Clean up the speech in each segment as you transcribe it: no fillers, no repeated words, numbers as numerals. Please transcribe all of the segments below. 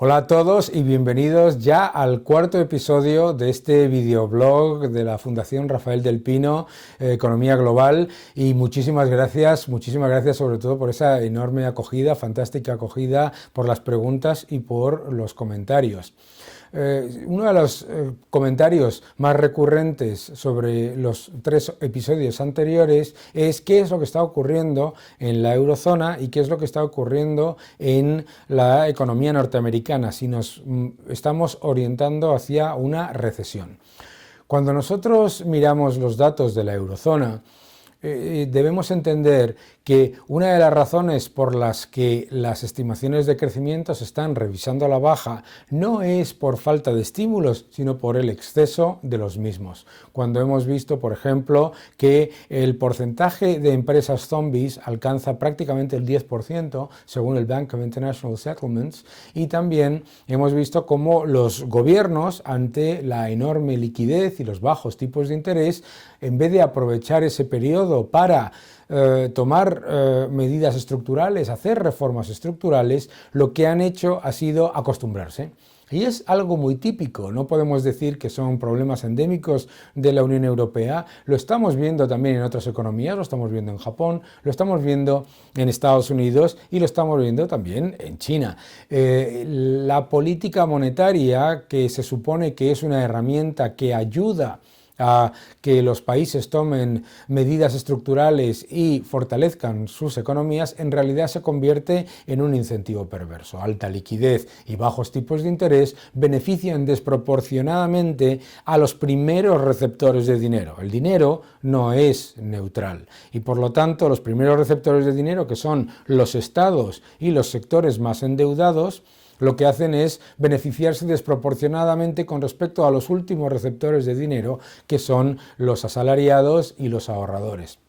Hola a todos y bienvenidos ya al cuarto episodio de este videoblog de la Fundación Rafael del Pino, Economía Global, y muchísimas gracias sobre todo por esa enorme acogida, fantástica acogida, por las preguntas y por los comentarios. Uno de los comentarios más recurrentes sobre los 3 episodios anteriores es qué es lo que está ocurriendo en la eurozona y qué es lo que está ocurriendo en la economía norteamericana, si nos estamos orientando hacia una recesión. Cuando nosotros miramos los datos de la eurozona, debemos entender que una de las razones por las que las estimaciones de crecimiento se están revisando a la baja no es por falta de estímulos, sino por el exceso de los mismos. Cuando hemos visto, por ejemplo, que el porcentaje de empresas zombies alcanza prácticamente el 10%, según el Bank of International Settlements, y también hemos visto cómo los gobiernos, ante la enorme liquidez y los bajos tipos de interés, en vez de aprovechar ese periodo para tomar medidas estructurales, hacer reformas estructurales, lo que han hecho ha sido acostumbrarse. Y es algo muy típico, no podemos decir que son problemas endémicos de la Unión Europea, lo estamos viendo también en otras economías, lo estamos viendo en Japón, lo estamos viendo en Estados Unidos y lo estamos viendo también en China. La política monetaria, que se supone que es una herramienta que ayuda a que los países tomen medidas estructurales y fortalezcan sus economías, en realidad se convierte en un incentivo perverso. Alta liquidez y bajos tipos de interés benefician desproporcionadamente a los primeros receptores de dinero. El dinero no es neutral y por lo tanto los primeros receptores de dinero, que son los estados y los sectores más endeudados, lo que hacen es beneficiarse desproporcionadamente con respecto a los últimos receptores de dinero, que son los asalariados y los ahorradores.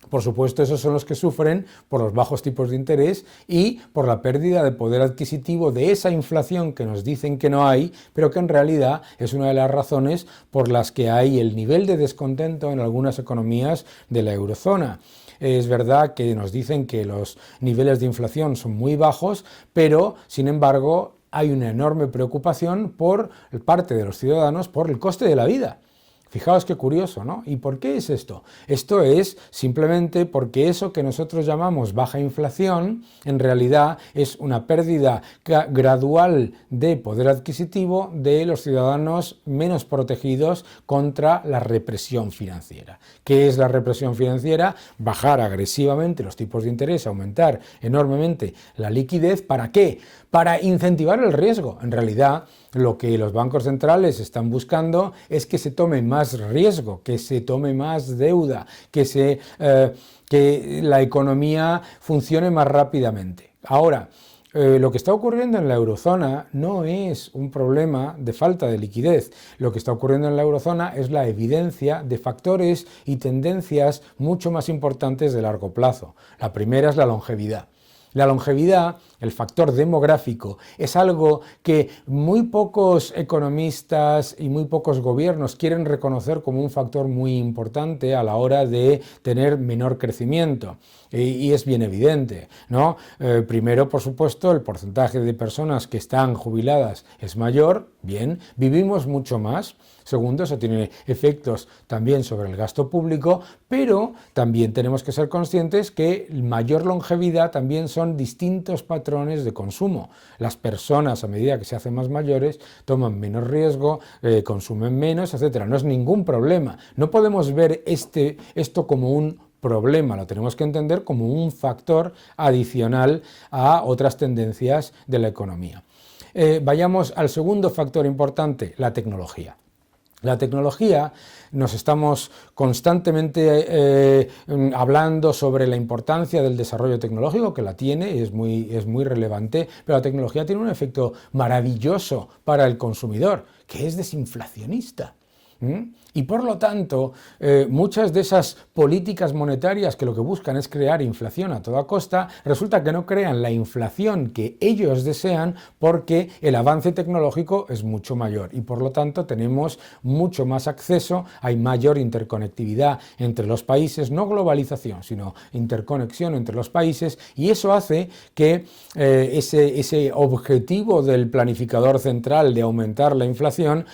Por supuesto, esos son los que sufren por los bajos tipos de interés y por la pérdida de poder adquisitivo de esa inflación que nos dicen que no hay, pero que en realidad es una de las razones por las que hay el nivel de descontento en algunas economías de la eurozona. Es verdad que nos dicen que los niveles de inflación son muy bajos, pero sin embargo hay una enorme preocupación por parte de los ciudadanos por el coste de la vida. Fijaos qué curioso, ¿no? ¿Y por qué es esto? Esto es simplemente porque eso que nosotros llamamos baja inflación, en realidad es una pérdida gradual de poder adquisitivo de los ciudadanos menos protegidos contra la represión financiera. ¿Qué es la represión financiera? Bajar agresivamente los tipos de interés, aumentar enormemente la liquidez. ¿Para qué? Para incentivar el riesgo. En realidad, lo que los bancos centrales están buscando es que se tome más riesgo, que se tome más deuda, que la economía funcione más rápidamente. Ahora, lo que está ocurriendo en la eurozona no es un problema de falta de liquidez. Lo que está ocurriendo en la eurozona es la evidencia de factores y tendencias mucho más importantes de largo plazo. La primera es la longevidad. La longevidad, el factor demográfico, es algo que muy pocos economistas y muy pocos gobiernos quieren reconocer como un factor muy importante a la hora de tener menor crecimiento. Y es bien evidente, ¿no? Primero, por supuesto, el porcentaje de personas que están jubiladas es mayor, bien, vivimos mucho más. Segundo, eso tiene efectos también sobre el gasto público, pero también tenemos que ser conscientes que mayor longevidad también son distintos patrones de consumo. Las personas, a medida que se hacen más mayores, toman menos riesgo, consumen menos, etc. No es ningún problema. No podemos ver esto como un problema, lo tenemos que entender como un factor adicional a otras tendencias de la economía. Vayamos al segundo factor importante, la tecnología. La tecnología, nos estamos constantemente hablando sobre la importancia del desarrollo tecnológico, que la tiene, es muy relevante, pero la tecnología tiene un efecto maravilloso para el consumidor, que es desinflacionista. Y por lo tanto, muchas de esas políticas monetarias que lo que buscan es crear inflación a toda costa, resulta que no crean la inflación que ellos desean porque el avance tecnológico es mucho mayor y por lo tanto tenemos mucho más acceso, hay mayor interconectividad entre los países, no globalización, sino interconexión entre los países, y eso hace que ese objetivo del planificador central de aumentar la inflación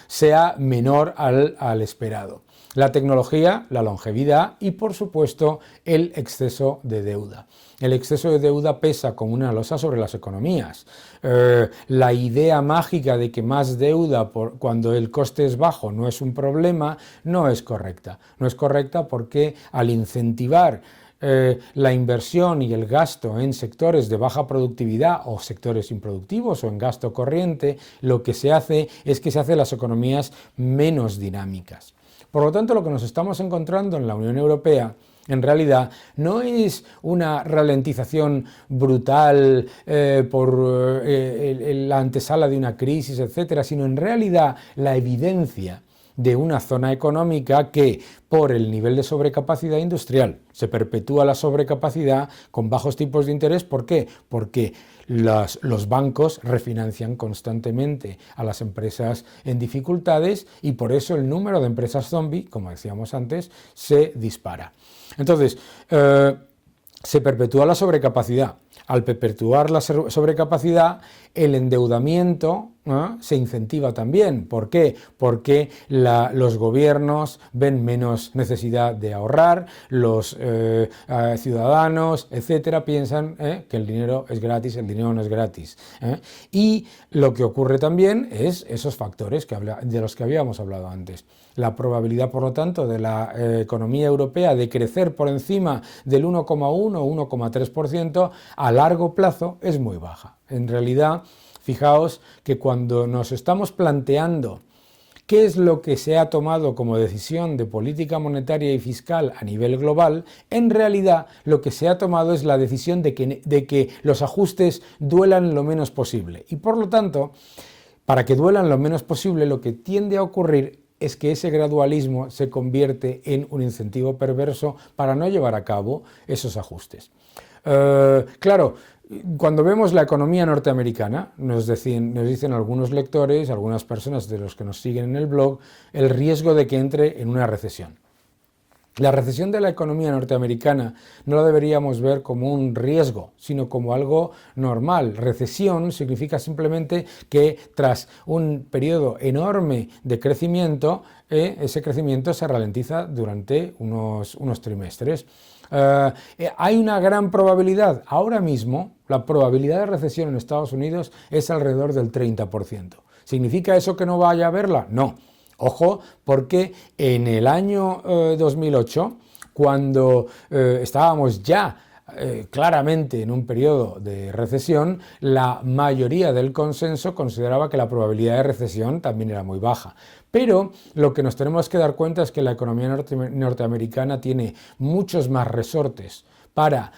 sea menor al esperado. La tecnología, la longevidad y, por supuesto, el exceso de deuda. El exceso de deuda pesa como una losa sobre las economías. La idea mágica de que más deuda cuando el coste es bajo no es un problema, no es correcta. No es correcta porque al incentivar la inversión y el gasto en sectores de baja productividad o sectores improductivos o en gasto corriente, lo que se hace es que se hacen las economías menos dinámicas. Por lo tanto, lo que nos estamos encontrando en la Unión Europea en realidad no es una ralentización brutal por la antesala de una crisis, etcétera, sino en realidad la evidencia de una zona económica que, por el nivel de sobrecapacidad industrial, se perpetúa la sobrecapacidad con bajos tipos de interés. ¿Por qué? Porque los bancos refinancian constantemente a las empresas en dificultades y por eso el número de empresas zombie, como decíamos antes, se dispara. Entonces, se perpetúa la sobrecapacidad. Al perpetuar la sobrecapacidad, el endeudamiento se incentiva también. ¿Por qué? Porque los gobiernos ven menos necesidad de ahorrar, los ciudadanos, etcétera, piensan que el dinero es gratis, el dinero no es gratis. Y lo que ocurre también es esos factores de los que habíamos hablado antes. La probabilidad, por lo tanto, de la economía europea de crecer por encima del 1,1 o 1,3% a largo plazo es muy baja. En realidad, fijaos que cuando nos estamos planteando qué es lo que se ha tomado como decisión de política monetaria y fiscal a nivel global, en realidad lo que se ha tomado es la decisión de que los ajustes duelan lo menos posible. Y por lo tanto, para que duelan lo menos posible, lo que tiende a ocurrir es que ese gradualismo se convierte en un incentivo perverso para no llevar a cabo esos ajustes. Claro, cuando vemos la economía norteamericana, nos dicen algunos lectores, algunas personas de los que nos siguen en el blog, el riesgo de que entre en una recesión. La recesión de la economía norteamericana no la deberíamos ver como un riesgo, sino como algo normal. Recesión significa simplemente que tras un periodo enorme de crecimiento, ese crecimiento se ralentiza durante unos trimestres. Hay una gran probabilidad. Ahora mismo, la probabilidad de recesión en Estados Unidos es alrededor del 30%. ¿Significa eso que no vaya a haberla? No. Ojo, porque en el año 2008, cuando estábamos ya claramente en un periodo de recesión, la mayoría del consenso consideraba que la probabilidad de recesión también era muy baja. Pero lo que nos tenemos que dar cuenta es que la economía norteamericana tiene muchos más resortes para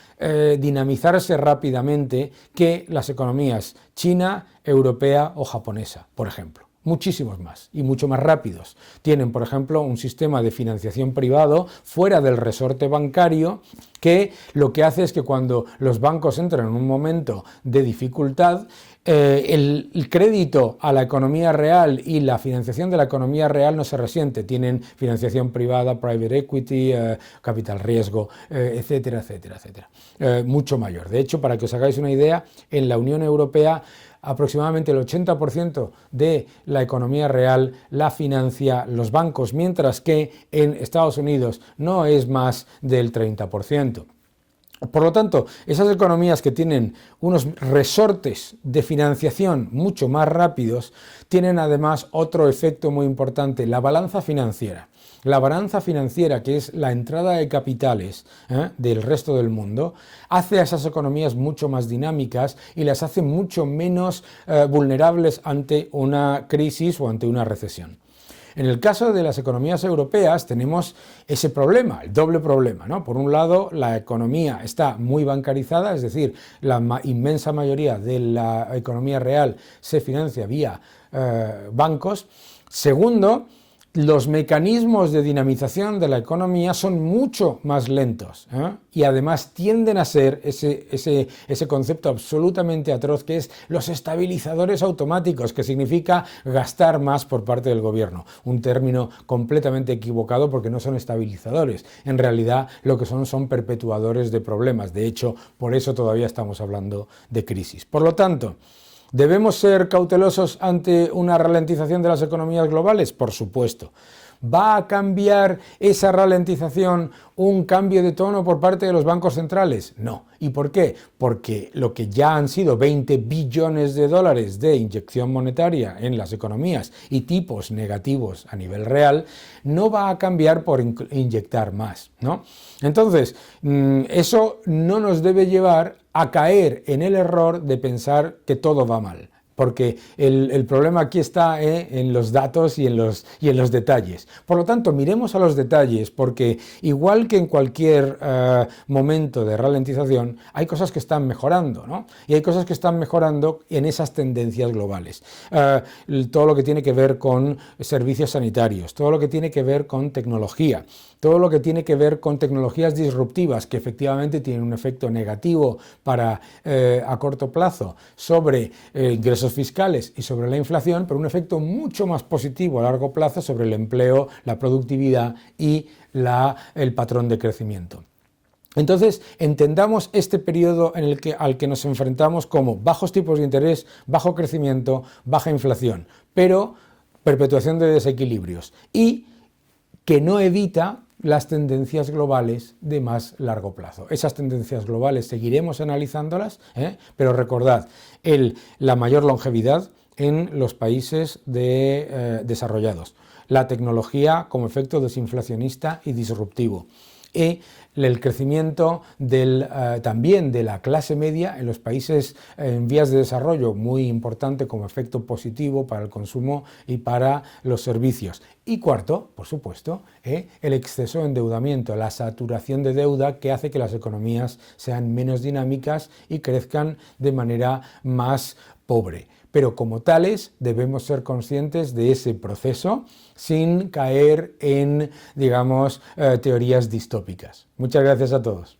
dinamizarse rápidamente que las economías china, europea o japonesa, por ejemplo. Muchísimos más y mucho más rápidos. Tienen, por ejemplo, un sistema de financiación privado fuera del resorte bancario que lo que hace es que cuando los bancos entran en un momento de dificultad, el crédito a la economía real y la financiación de la economía real no se resiente. Tienen financiación privada, private equity, capital riesgo, etcétera, etcétera, etcétera. Mucho mayor. De hecho, para que os hagáis una idea, en la Unión Europea aproximadamente el 80% de la economía real la financia los bancos, mientras que en Estados Unidos no es más del 30%. Por lo tanto, esas economías que tienen unos resortes de financiación mucho más rápidos, tienen además otro efecto muy importante, la balanza financiera. La balanza financiera, que es la entrada de capitales del resto del mundo, hace a esas economías mucho más dinámicas y las hace mucho menos vulnerables ante una crisis o ante una recesión. En el caso de las economías europeas tenemos ese problema, el doble problema, ¿no? Por un lado, la economía está muy bancarizada, es decir, la inmensa mayoría de la economía real se financia vía bancos. Segundo, los mecanismos de dinamización de la economía son mucho más lentos, y además tienden a ser ese concepto absolutamente atroz que es los estabilizadores automáticos, que significa gastar más por parte del gobierno. Un término completamente equivocado porque no son estabilizadores. En realidad lo que son perpetuadores de problemas. De hecho, por eso todavía estamos hablando de crisis. Por lo tanto, ¿debemos ser cautelosos ante una ralentización de las economías globales? Por supuesto. ¿Va a cambiar esa ralentización un cambio de tono por parte de los bancos centrales? No. ¿Y por qué? Porque lo que ya han sido 20 billones de dólares de inyección monetaria en las economías y tipos negativos a nivel real, no va a cambiar por inyectar más, ¿no? Entonces, eso no nos debe llevar a caer en el error de pensar que todo va mal. Porque el problema aquí está en los datos y en los detalles. Por lo tanto, miremos a los detalles, porque igual que en cualquier momento de ralentización, hay cosas que están mejorando, ¿no? Y hay cosas que están mejorando en esas tendencias globales. Todo lo que tiene que ver con servicios sanitarios, todo lo que tiene que ver con tecnología, todo lo que tiene que ver con tecnologías disruptivas que efectivamente tienen un efecto negativo a corto plazo sobre ingresos fiscales y sobre la inflación, pero un efecto mucho más positivo a largo plazo sobre el empleo, la productividad y el patrón de crecimiento. Entonces, entendamos este periodo al que nos enfrentamos como bajos tipos de interés, bajo crecimiento, baja inflación, pero perpetuación de desequilibrios y que no evita las tendencias globales de más largo plazo. Esas tendencias globales seguiremos analizándolas, pero recordad, la mayor longevidad en los países desarrollados, la tecnología como efecto desinflacionista y disruptivo, y el crecimiento también de la clase media en los países en vías de desarrollo, muy importante como efecto positivo para el consumo y para los servicios. Y cuarto, por supuesto, el exceso de endeudamiento, la saturación de deuda que hace que las economías sean menos dinámicas y crezcan de manera más pobre. Pero como tales debemos ser conscientes de ese proceso sin caer en, digamos, teorías distópicas. Muchas gracias a todos.